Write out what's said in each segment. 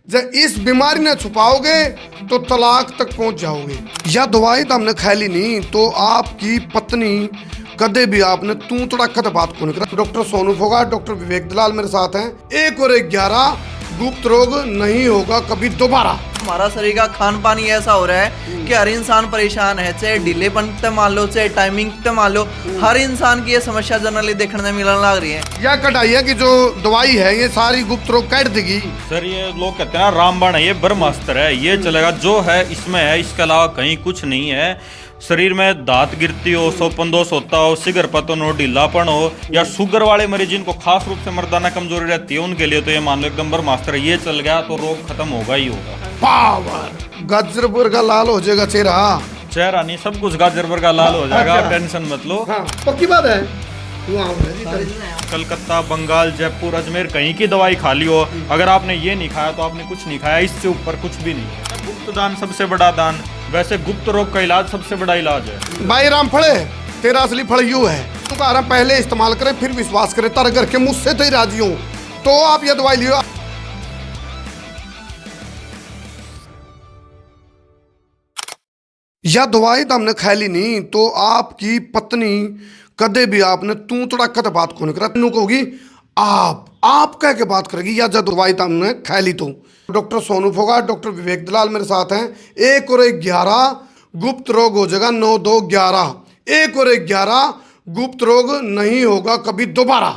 जब इस बीमारी ने छुपाओगे तो तलाक तक पहुंच जाओगे। या दवाई तो हमने खा ली नहीं तो आपकी पत्नी कदे भी आपने तू तड़ा कद बात को नहीं करा। डॉक्टर सोनू फोगाट, डॉक्टर विवेक दलाल मेरे साथ हैं। 1 और 11 गुप्त रोग नहीं होगा कभी दोबारा। हमारा शरीर का खान पान ही ऐसा हो रहा है कि हर इंसान परेशान है, चाहे ढीलेपन पे मान लो, चाहे टाइमिंग पे मान लो, हर इंसान की ये समस्या जनरली देखने में मिलने लग रही है। या कटाइया की जो दवाई है ये सारी गुप्त रोग काट देगी। सर ये लोग कहते हैं ना रामबाण है, ये ब्रह्मास्त्र है, ये चलेगा जो है इसमें है, इसके अलावा कहीं कुछ नहीं है। शरीर में दांत गिरती हो, सोपन दोष होता हो, सिगर पतन हो, ढीलापन हो, या शुगर वाले मरीज जिनको खास रूप से मर्दाना कमजोरी रहती है उनके लिए तो ये मान लो एकदम ब्रह्मास्त्र है। ये चल गया तो रोग खत्म होगा ही होगा। पावर गाजर का लाल हो जाएगा चेहरा नहीं, सब कुछ गाजर का लाल हो जाएगा। आप टेंशन मत लो। हाँ, पक्की बात है। कलकत्ता, बंगाल, जयपुर, अजमेर कहीं की दवाई खा ली हो, अगर आपने ये नहीं खाया तो आपने कुछ नहीं खाया, इससे ऊपर कुछ भी नहीं। गुप्त दान सबसे बड़ा दान। वैसे गुप्त रोग का इलाज सबसे बड़ा इलाज है। भाई राम फड़े तेरा असली फल यू है। तो कह रहा पहले इस्तेमाल करें फिर विश्वास करें, तर करके मुझसे तो ही राजी हूं तो आप ये दवाई लियो। या दवाई तो हमने खा ली नहीं तो आपकी पत्नी कदे भी आपने तू तड़ा कद बात को नहीं करा। तेनू कहोगी आप कह के बात करेगी। या जब दवाई तो हमने खा ली तो डॉक्टर सोनू फोगाट, डॉक्टर विवेक दलाल मेरे साथ हैं। 1 और 11 गुप्त रोग हो जाएगा 9, 2, 11। 1 और 11 गुप्त रोग नहीं होगा कभी दोबारा।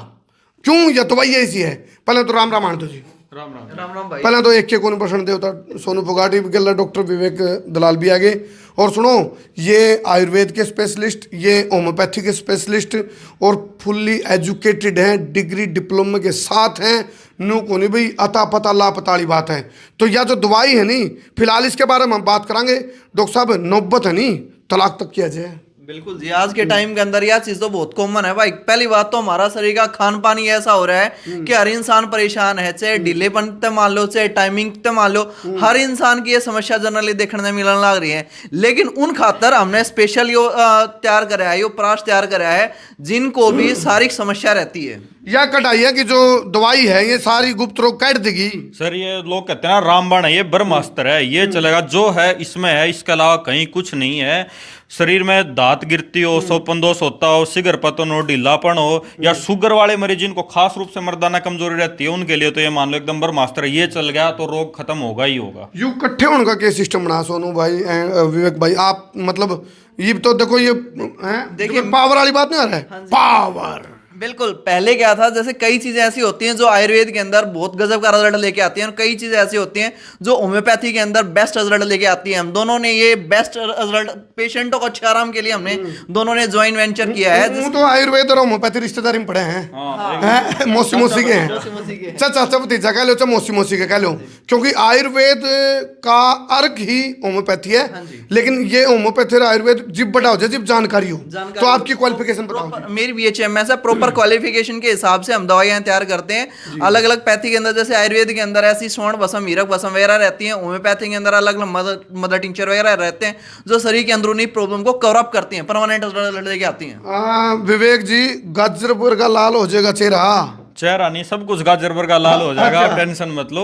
क्यों? यह दवाई ऐसी है। पहले तो राम राम आंटो जी। राम राम भाई। पहले तो एक के कौन प्रश्न देवता सोनू फोगाटी गल, डॉक्टर विवेक दलाल भी आगे। और सुनो, ये आयुर्वेद के स्पेशलिस्ट, ये होम्योपैथी के स्पेशलिस्ट और फुल्ली एजुकेटेड हैं, डिग्री डिप्लोमा के साथ हैं। नू को नहीं भाई अता पता लापता वाली बात है। तो यह जो दवाई है नहीं, फिलहाल इसके बारे में हम बात करेंगे। डॉक्टर साहब नौबत है नहीं तलाक तक किया जाए। बिल्कुल जी, आज के टाइम के अंदर यह चीज तो बहुत कॉमन है भाई। पहली बात तो हमारा शरीर का खान पान ही ऐसा हो रहा है कि हर इंसान परेशान है, चाहे ढीलेपन पे मान लो, चाहे टाइमिंग पे मान लो, हर इंसान की ये समस्या जनरली देखने में मिलने लग रही है। लेकिन उन खातर हमने स्पेशल यो तैयार कराया है, यो पराश तैयार कराया है जिनको भी शारीरिक समस्या रहती है। या कटाइया की जो दवाई है ये सारी गुप्त रोग काट देगी। सर ये लोग कहते हैं ना रामबाण है, ये ब्रह्मास्त्र है, ये चलेगा जो है इसमें है, इसके अलावा कहीं कुछ नहीं है। शरीर में दांत गिरती हो, सोपन दोष होता हो, सिगर पतन हो, ढीलापन हो, या शुगर वाले मरीज जिनको खास रूप से मर्दाना कमजोरी रहती है उनके लिए तो ये मान लो एकदम ब्रह्मास्त्र है। ये चल गया तो रोग खत्म होगा ही होगा। यू इकट्ठे होने का क्या सिस्टम बना सोनू भाई विवेक भाई? आप मतलब ये तो देखो, ये देखिए पावर वाली बात नहीं आ रहा है। पावर बिल्कुल। पहले क्या था, जैसे कई चीजें ऐसी होती हैं जो आयुर्वेद के अंदर बहुत गजब का रिजल्ट लेके आती हैं, और कई चीजें ऐसी होती हैं जो होम्योपैथी के अंदर बेस्ट रिजल्ट लेके आती हैं। हम दोनों ने ये बेस्ट रिजल्ट पेशेंटों को अच्छे आराम के लिए हमने दोनों ने ज्वाइंट वेंचर किया है। तो आयुर्वेद और होम्योपैथी रिश्तेदारी में पड़े हैं। मौसी के हैं। चाचा भतीजा कह लो, मौसी के कह लो, क्योंकि आयुर्वेद का अर्क ही होम्योपैथी है। लेकिन ये होम्योपैथी और आयुर्वेद जिब बड़ा हो जाए, जिब जानकारी हो। तो आपकी क्वालिफिकेशन बताओ। मेरी BHMS है। प्रॉपर क्वालिफिकेशन के हिसाब से हम दवाइयां तैयार करते हैं। अलग अलग पैथी के अंदर, जैसे आयुर्वेद के अंदर ऐसी स्वर्ण भस्म, हीरक भस्म वगैरह रहती हैं। होम्योपैथी के अंदर अलग अलग मदर टिंचर वगैरह रहते हैं जो शरीर की अंदरूनी प्रॉब्लम को कवर अप करती हैं, परमानेंट रिजल्ट लेके आती हैं। विवेक जी गाजर का लाल हो जाएगा चेहरा नहीं, सब कुछ गाजर का लाल हो जाएगा। आप टेंशन मत लो।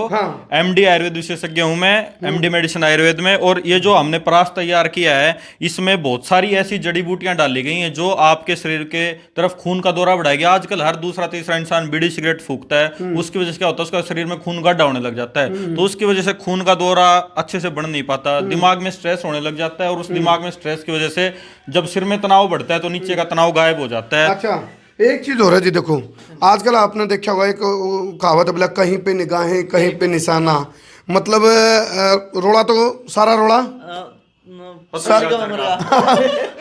MD आयुर्वेद विशेषज्ञ हूं मैं, MD मेडिसिन आयुर्वेद में। और ये जो हमने परास तैयार किया है इसमें बहुत सारी ऐसी जड़ी बूटियां डाली गई हैं जो आपके शरीर के तरफ खून का दौरा बढ़ाएगी। आजकल हर दूसरा तीसरा इंसान बीड़ी सिगरेट फूकता है, उसकी वजह से क्या होता है, उसका शरीर में खून गाढ़ा होने लग जाता है। तो उसकी वजह से खून का दौरा अच्छे से बढ़ नहीं पाता, दिमाग में स्ट्रेस होने लग जाता है, और उस दिमाग में स्ट्रेस की वजह से जब सिर में तनाव बढ़ता है तो नीचे का तनाव गायब हो जाता है। अच्छा, एक चीज हो रहा है जी, देखो आजकल आपने देखा होगा एक कहावत है, बोला कहीं पे निगाहें कहीं पे निशाना। मतलब रोड़ा तो सारा रोड़ा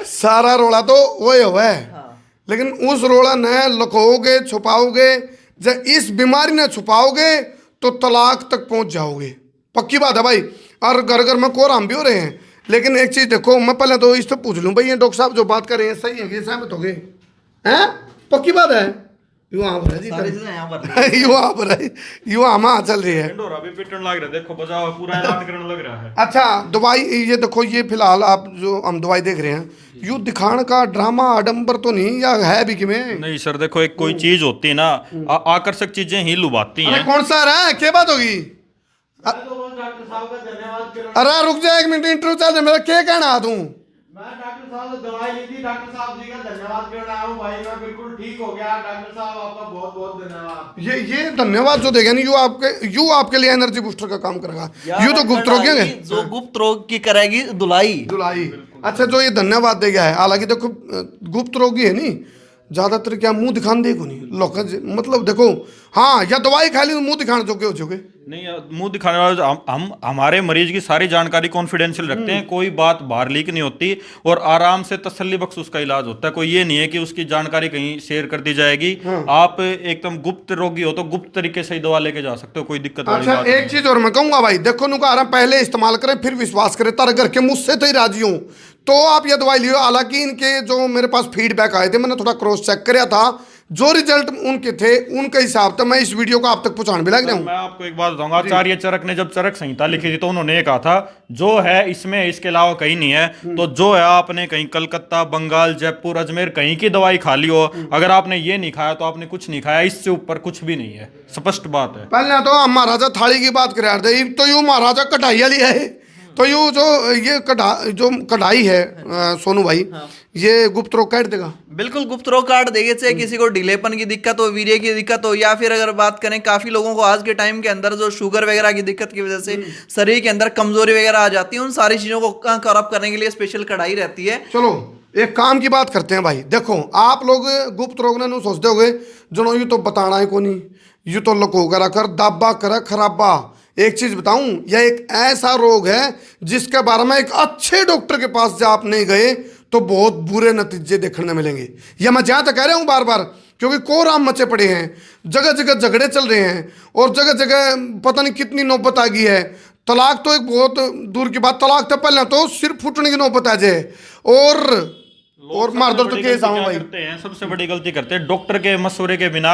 सारा रोड़ा तो वही हुआ है। लेकिन उस रोड़ा न लुकोगे, छुपाओगे, जब इस बीमारी ने छुपाओगे तो तलाक तक पहुंच जाओगे। पक्की बात है भाई। और घर घर में कोराम भी हो रहे हैं। लेकिन एक चीज देखो, मैं पहले तो इस तो पूछ लूँ भाई, ये डॉक्टर साहब जो बात कर रहे हैं सही है कि सहमत हो गए हैं? पक्की बात है। युवा हमारा चल रही है। देखो बजाओ, पूरा ऐलान करने लग रहा है। अच्छा, दवाई ये देखो, ये फिलहाल आप जो हम दवाई देख रहे हैं, यू दिखाने का ड्रामा आडंबर तो नहीं, या है भी कि में? नहीं सर, देखो एक कोई चीज होती है ना, आकर्षक चीजें ही लुभाती हैं। कौन सा रहा है, क्या बात होगी? तो वो डॉक्टर साहब का धन्यवाद करूं। अरे रुक जा एक मिनट, इंटरव्यू चल रहा, मेरा क्या कहना तू? मैं डॉक्टर साहब से दवाई ली थी, डॉक्टर साहब जी का धन्यवाद करना आया हूँ भाई, मैं बिल्कुल ठीक हो गया। डॉक्टर साहब आपका बहुत बहुत धन्यवाद। ये धन्यवाद जो देगा नहीं, यू आपके लिए एनर्जी बूस्टर का काम करेगा। यू तो गुप्त रोग है, जो गुप्त रोग की करेगी धुलाई। धुलाई। अच्छा, जो ये धन्यवाद देगा है, हालांकि देखो गुप्त रोगी है नहीं, ज्यादातर क्या मुंह दिखाने देको नहीं लोग, मतलब देखो हाँ, या दवाई खा ली तो मुंह दिखाने जोगे हो चुके नहीं, मुंह दिखाने वाले हम हमारे मरीज की सारी जानकारी कॉन्फिडेंशियल रखते हैं, कोई बात बाहर लीक नहीं होती और आराम से तसल्ली बख्श उसका इलाज होता है। कोई ये नहीं है कि उसकी जानकारी कहीं शेयर कर दी जाएगी। आप एकदम गुप्त रोगी हो तो गुप्त तरीके से ही दवा लेके जा सकते हो, कोई दिक्कत वाली अच्छा बात एक चीज और मैं कहूंगा भाई, देखो नुका पहले इस्तेमाल करें फिर विश्वास करें, तार घर के मुझसे तो ही राजी हूं तो आप ये दवाई लियो। हालांकि इनके जो मेरे पास फीडबैक आए थे, मैंने थोड़ा क्रॉस चेक कराया था, जो रिजल्ट उनके थे उनके हिसाब से मैं इस वीडियो को आप तक पहुंचाने भी लग रहा हूँ। मैं आपको एक बात बताऊंगा, आचार्य चरक ने जब चरक संहिता लिखी थी तो उन्होंने ये कहा था जो है इसमें इसके अलावा कहीं नहीं है। तो जो है आपने कहीं कलकत्ता, बंगाल, जयपुर, अजमेर कहीं की दवाई खा ली हो, अगर आपने ये नहीं खाया तो आपने कुछ नहीं खाया, इससे ऊपर कुछ भी नहीं है, स्पष्ट बात है। पहले तो हम महाराजा थाली की बात कर रहे थे, तो यूं महाराजा कढ़ाई वाली है, तो यूं जो ये कढ़ाई है सोनू भाई, ये गुप्त रोग काट देगा। बिल्कुल गुप्त रोग काट देगी। चाहे किसी को ढीलेपन की दिक्कत हो, वीर्य की दिक्कत हो, या फिर अगर बात करें काफी लोगों को आज के टाइम के अंदर जो शुगर वगैरह की दिक्कत की वजह से शरीर के अंदर कमजोरी वगैरह आ जाती है, उन सारी चीजों को कवर करने के लिए स्पेशल कढ़ाई रहती है। चलो एक काम की बात करते हैं भाई, देखो आप लोग गुप्त रोग ने सोचते होगे जो यू तो बताना है को नहीं, यू तो लको करा कर दाबा करा खराबा। एक चीज बताऊं, यह एक ऐसा रोग है जिसके बारे में एक अच्छे डॉक्टर के पास जब आप नहीं गए तो बहुत बुरे नतीजे देखने मिलेंगे। यह मैं जहां तक कह रहा हूं बार बार, क्योंकि कोराम मचे पड़े हैं, जगह जगह झगड़े चल रहे हैं और जगह जगह पता नहीं कितनी नौबत आ गई है। तलाक तो एक बहुत दूर की बात, तलाक तो पहले तो सिर फूटने की नौबत आ जाए और मारदर तो केस आऊं भाई। करते हैं, सबसे बड़ी गलती करते हैं, डॉक्टर के मशवरे के बिना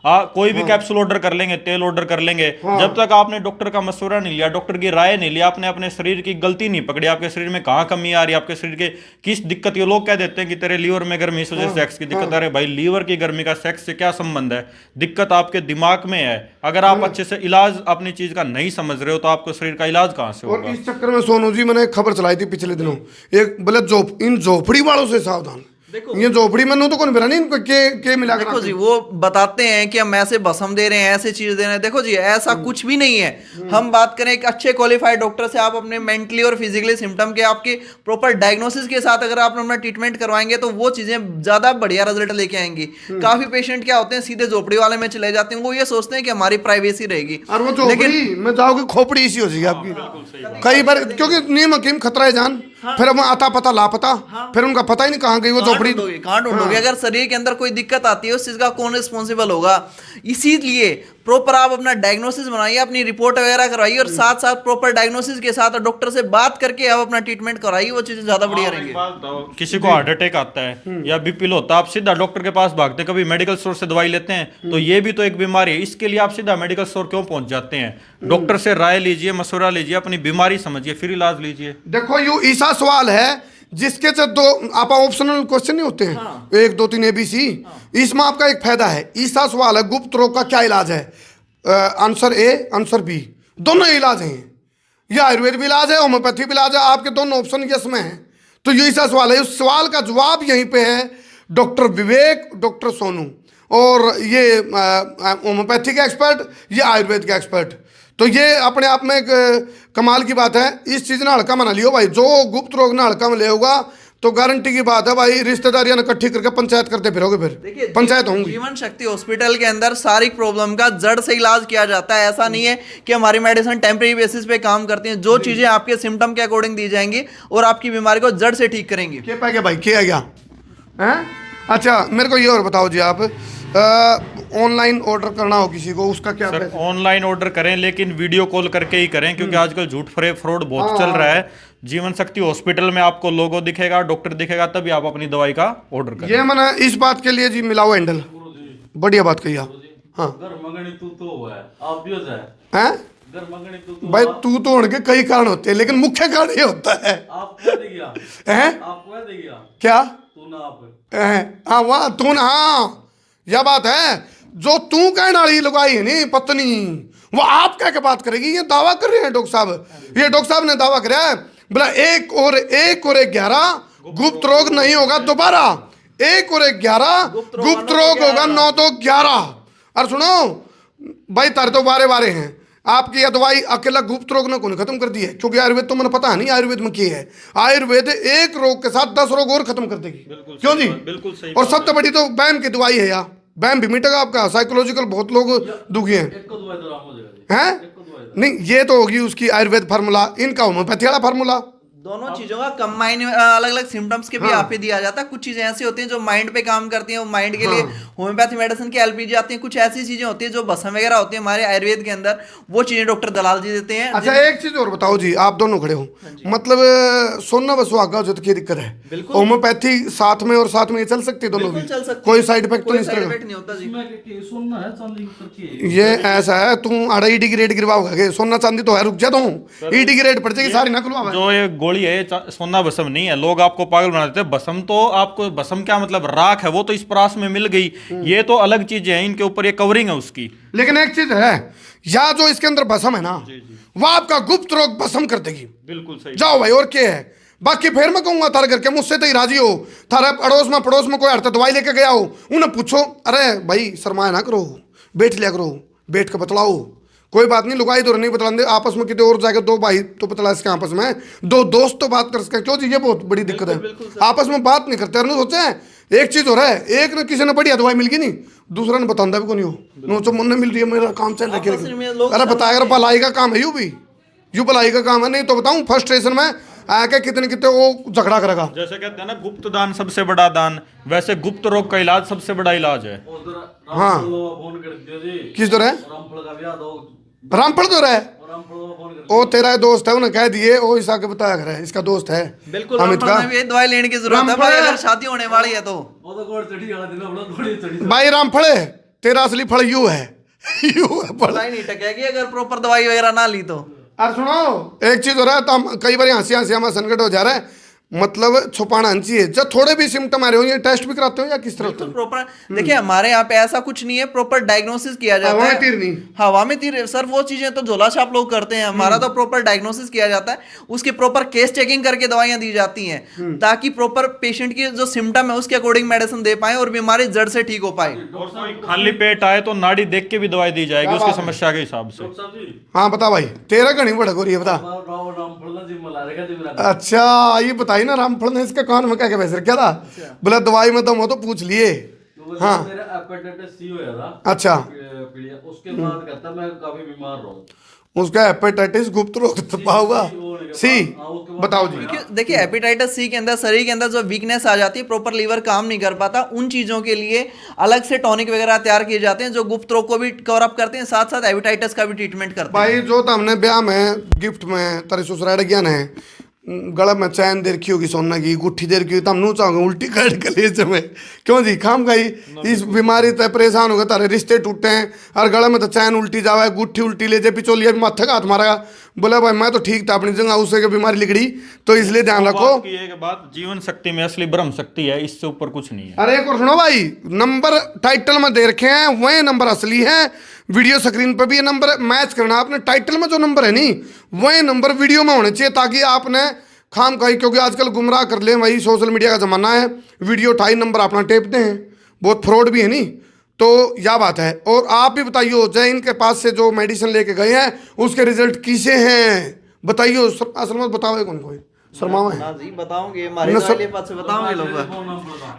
कोई भी कैप्सूल ऑर्डर कर लेंगे, तेल ऑर्डर कर लेंगे। जब तक आपने डॉक्टर का मशवरा नहीं लिया, डॉक्टर की राय नहीं लिया, आपने अपने शरीर की गलती नहीं पकड़ी, आपके शरीर में कहाँ कमी आ रही है, आपके शरीर के किस दिक्कत, ये लोग कह देते हैं कि तेरे लीवर में गर्मी, इस वजह से सेक्स की दिक्कत आ रही है। भाई लीवर की गर्मी का सेक्स से क्या संबंध है? दिक्कत आपके दिमाग में है। अगर आप अच्छे से इलाज अपनी चीज का नहीं समझ रहे हो तो आपको शरीर का इलाज कहाँ से और होगा? इस चक्कर में सोनू जी मैंने एक खबर चलाई थी पिछले दिनों, एक बोले इन झोपड़ी वालों से सावधान। ये झोपड़ी में तो कौन बेरा नहीं, इनको के मिला कर देखो जी, वो बताते हैं कि हम ऐसे भस्म दे रहे हैं, ऐसे चीज दे रहे हैं। देखो जी, ऐसा कुछ भी नहीं है। हम बात करें एक अच्छे क्वालिफाइड डॉक्टर से, आप अपने मेंटली और फिजिकली सिम्टम के आपके प्रॉपर डायग्नोसिस के साथ अगर आप अपना ट्रीटमेंट करवाएंगे तो वो चीजें ज्यादा बढ़िया रिजल्ट लेके आएंगी। काफी पेशेंट क्या होते हैं, सीधे झोपड़ी वाले में चले जाते हैं, वो ये सोचते हैं कि हमारी प्राइवेसी रहेगी, और वो झोपड़ी में जाओगे खोपड़ी इसी हो जाएगी आपकी कई बार, क्योंकि नीम हकीम खतरा है जान। फिर वो आता पता लापता, फिर उनका पता ही नहीं कहाँ गई वो झोपड़ी। कहाँ ढूंढोगे? अगर शरीर के अंदर कोई दिक्कत आती है, उस चीज का कौन रिस्पॉन्सिबल होगा? इसीलिए प्रॉपर आप अपना डायग्नोसिस बनाइए, अपनी रिपोर्ट वगैरह करवाइए और साथ साथ प्रॉपर डायग्नोसिस के साथ डॉक्टर से बात करके आप अपना ट्रीटमेंट कराइए, वो चीजें ज्यादा बढ़िया रहेंगी। किसी को हार्ट अटैक आता है या बीपी लो होता है, आप सीधा डॉक्टर के पास भागते, कभी मेडिकल स्टोर से दवाई लेते हैं, तो ये भी तो एक बीमारी है। इसके लिए आप सीधा मेडिकल स्टोर क्यों पहुंच जाते हैं? डॉक्टर से राय लीजिए, मशवरा लीजिए, अपनी बीमारी समझिए, फिर इलाज लीजिए। देखो यू ऐसा सवाल है जिसके से दो आप ऑप्शनल क्वेश्चन नहीं होते हैं, 1 2 3 ABC, इसमें आपका एक फायदा है। ऐसा सवाल है गुप्त रोग का क्या इलाज है, आंसर ए आंसर बी, दोनों इलाज हैं। ये आयुर्वेद भी इलाज है, होम्योपैथी भी इलाज है, आपके दोनों ऑप्शन यस में है। तो ये ऐसा सवाल है, उस सवाल का जवाब यहीं पे है डॉक्टर विवेक, डॉक्टर सोनू, और ये होम्योपैथी का एक्सपर्ट, ये आयुर्वेद का एक्सपर्ट। तो ये अपने आप में एक कमाल की बात है। इस चीज़ ने हल्का मना लियो भाई, जो गुप्त रोग ने हल्का में ले होगा तो गारंटी की बात है भाई, रिश्तेदारियां इकट्ठी करके पंचायत करते फिरोगे, फिर पंचायत होंगी। जीवन शक्ति हॉस्पिटल के अंदर सारी प्रॉब्लम का जड़ से इलाज किया जाता है। ऐसा नहीं है कि हमारी मेडिसिन टेम्परेरी बेसिस पे काम करती है। जो चीजें आपके सिम्टम के अकॉर्डिंग दी जाएंगी और आपकी बीमारी को जड़ से ठीक करेंगी। क्या पाएगा भाई, क्या गया है? अच्छा मेरे को ये और बताओ जी, आप ऑनलाइन ऑर्डर करना हो किसी को, उसका क्या? सर ऑनलाइन ऑर्डर करें लेकिन वीडियो कॉल करके ही करें, क्योंकि आजकल झूठ फ्रॉड बहुत चल रहा है। जीवन शक्ति हॉस्पिटल में आपको लोगो दिखेगा, डॉक्टर दिखेगा, तभी आप अपनी दवाई का ऑर्डर करें। ये मैंने इस बात के लिए जी मिला हुआ हैंडल, बढ़िया बात कही आप। हाँ हैं भाई, तू तो उनके कई कारण होते हैं, लेकिन मुख्य कारण ये होता है क्या? हाँ वहाँ तू ना, हाँ यह बात है, जो तू कहने वाली लुगाई है नी पत्नी, वो आप कह के बात करेगी, ये दावा कर रहे हैं डॉक्टर साहब। ये डॉक्टर साहब ने दावा कराया है, बोला 1 और 11 गुप्त रोग नहीं होगा दोबारा। 1 और 11 गुप्त रोग होगा 9 तो 11। और सुनो भाई, तारे तो बारे बारे हैं आपकी यह दवाई अकेला गुप्त रोग ने कौन खत्म कर दी है, क्योंकि आयुर्वेद तो मैंने पता है नहीं आयुर्वेद में क्या है। आयुर्वेद एक रोग के साथ 10 रोग और खत्म कर देगी। क्यों जी? बिल्कुल सही। और सबसे बड़ी तो बैम की दवाई है यार, बैम भी मिटेगा आपका। साइकोलॉजिकल बहुत लोग दुखी हैं हैं? नहीं, ये तो होगी उसकी आयुर्वेद फार्मूला, इनका होम्योपैथी वाला फार्मूला। दोनों चीजों का कंबाइन अलग अलग सिम्टम्स के भी हाँ। आप ही दिया जाता है। कुछ चीजें ऐसी होती हैं जो माइंड पे काम करती हैं, वो माइंड के लिए होम्योपैथी मेडिसिन की हेल्प ली जाती है। कुछ ऐसी चीजें होती है जो भस्म वगैरह होती है हमारे आयुर्वेद के अंदर, वो चीजें डॉक्टर दलाल जी देते हैं। अच्छा एक चीज और बताओ जी, आप दोनों खड़े हो, मतलब सोना बसो आगा जो की दिक्कत है, बिल्कुल। होम्योपैथी साथ में और साथ में ये चल सकती है दोनों बिल्कुल की, चल सकती कोई है। साइड इफेक्ट तो कोई नहीं साइड इसका? इफेक्ट नहीं होता जी। ये ऐसा है, तुम 2.5 डी ग्रेड गिरवाओगे, सोना चांदी तो है, रुक जा तुम, ईडी ग्रेड पड़ जाएगी सारी ना खुलवा। जो ये गोली है सोना भस्म नहीं है, लोग आपको पागल बना देते हैं। भस्म तो आपको, भस्म क्या मतलब राख है, वो तो इस परास में मिल गई, ये तो अलग चीजें हैं, इनके ऊपर ये कवरिंग है उसकी। लेकिन एक चीज है, या जो इसके अंदर भस्म है ना, वो आपका गुप्त रोग भस्म कर देगी। बिल्कुल सही। जाओ भाई, और क्या है बाकी? फिर मैं कहूंगा तारे करके मुझसे तो ही राजी हो, थारे पड़ोस में कोई हड़ता दवाई लेके गया हो, उन्हें पूछो, अरे भाई शर्माया ना करो, बैठ लिया करो, बैठ के बतलाओ, कोई बात नहीं, लुगाई तो नहीं बतलाते आपस में, कितने और जाके 2 भाई तो बतला इसके आपस में, 2 दोस्त तो बात कर सके। क्यों जी? ये बहुत बड़ी दिक्कत है, आपस में बात नहीं करते। अरे सोचे एक चीज हो रहा है, एक ने किसी ने बढ़िया दवाई मिल गई नहीं, दूसरा ने बताता भी को नहीं हो, नो तो मन मिल रही है, मेरा काम चल रहा है। अरे बताया अगर भलाई का काम है, यू भलाई का काम है, नहीं तो बताऊं फ्रस्ट्रेशन में आके कितने कितने वो झगड़ा करेगा। जैसे कहते हैं ना, गुप्त दान सबसे बड़ा दान, वैसे गुप्त रोग का इलाज सबसे बड़ा इलाज है। हाँ, किस दौर है? रामफल दौर है, ओ तेरा दोस्त है, उन्हें कह दिए, ओ इस आके बताया कर, इसका दोस्त है बिल्कुल, अमित का। रामफल में भी दवाई लेने की जरूरत है भाई, अगर शादी होने वाली है तो। भाई रामफल है, तेरा असली फल यू है, यू है फल। दवाई नहीं टकेगी अगर प्रॉपर दवाई वगैरह ना ली तो। और सुनो एक चीज हो रहा है, तो हम कई बार हंसी हमें संकट हो जा रहा है, मतलब छुपाना नहीं चाहिए। जब थोड़े भी सिम्टम आ रहे हो, ये टेस्ट भी कराते हो या किस तरह होता है? प्रॉपर देखिए, हमारे यहाँ पे ऐसा कुछ नहीं है, प्रॉपर डायग्नोसिस किया जाता हवा है। में तीर नहीं। हवा में तीर सर, वो चीजें तो झोला छाप लोग करते हैं, हमारा तो प्रॉपर डायग्नोसिस किया जाता है, उसकी प्रॉपर केस चेकिंग करके दवाइयां दी जाती हैं, ताकि प्रॉपर पेशेंट की जो सिम्टम है उसके अकॉर्डिंग मेडिसिन दे पाए और बीमारी जड़ से ठीक हो पाए। और कोई खाली पेट आए तो नाड़ी देख के भी दवाई दी जाएगी उसकी समस्या के हिसाब से। हाँ बता भाई, तेरा घनी बड़ा गोरी है, बता। अच्छा ये बताई ना, रामफल ने इसके कान में क्या क्या वैसे क्या था, बोला दवाई में दम हो तो पूछ लिए। हाँ अच्छा, उसके बाद कहता मैं काफी बीमार रहूं, उसका हेपेटाइटिस गुप्त रोग तपा हुआ सी। बताओ जी। क्योंकि देखिए, हेपेटाइटिस सी के अंदर शरीर के अंदर जो वीकनेस आ जाती है, प्रॉपर लीवर काम नहीं कर पाता, उन चीजों के लिए अलग से टॉनिक वगैरह तैयार किए जाते हैं जो गुप्त रोग को भी कवर अप करते हैं, साथ साथ हेपेटाइटिस का भी ट्रीटमेंट करते हैं। भाई जो तो हमने ब्याह में गिफ्ट में तारे ससुराल ज्ञान है, गला में चैन दे रखी होगी सोना की, गुट्ठी दे रखी होगी, तब नू चाहोगे उल्टी कर कलेज में। क्यों जी? खाम गई इस बीमारी से परेशान हो गए, तारे रिश्ते टूटे हैं, और गला में तो चैन उल्टी जावे, गुट्ठी उल्टी ले जाए, पिचोलिया भी माथे का हाथ मारेगा। बोला भाई मैं तो ठीक था अपनी जगह, उससे की बीमारी लिगड़ी, तो इसलिए ध्यान रखो। एक बात, जीवन शक्ति में असली ब्रह्म शक्ति है, इससे ऊपर कुछ नहीं है। अरे एक और सुनो भाई, नंबर टाइटल में दे रखे हैं, वही नंबर असली है, वीडियो स्क्रीन पर भी ये नंबर मैच करना। आपने टाइटल में जो नंबर है नहीं, वही नंबर वीडियो में होने चाहिए, ताकि आपने खाम खाई, क्योंकि आजकल गुमराह कर ले, वही सोशल मीडिया का जमाना है, वीडियो उठाई नंबर अपना टेपते हैं, बहुत फ्रॉड भी है नहीं, तो यह बात है। और आप भी बताइए, जय इनके पास से जो मेडिसिन लेके गए हैं उसके रिजल्ट किसे हैं, बताइए। असल में बताओ कौन कोई शर्मा है? हाँ जी बताऊंगे, हमारे वाले पास से बताऊंगे लोग।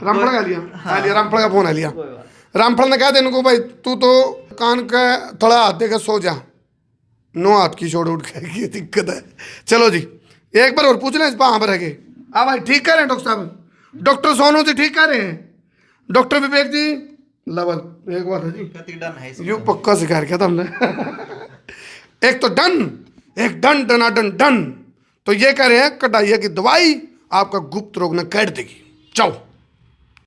रामफल का लिया, रामफल का फोन है लिया। रामफल ने कहा था इनको, भाई तू तो कान का थोड़ा हाथ देकर सो जा, 9 हाथ की छोड़ उठ के दिक्कत है। चलो जी, एक बार और पूछ लें इस वहाँ पर रह। हाँ भाई ठीक कह रहे हैं डॉक्टर साहब, डॉक्टर सोनू जी ठीक कह रहे हैं, डॉक्टर विवेक जी लेवल एक बात है जी, यू पक्का सिखा रखा था हमने। एक तो डन, एक डन डनाडन डन, तो ये कह रहे हैं कटाइया की दवाई आपका गुप्त रोग ने काट देगी। जाओ।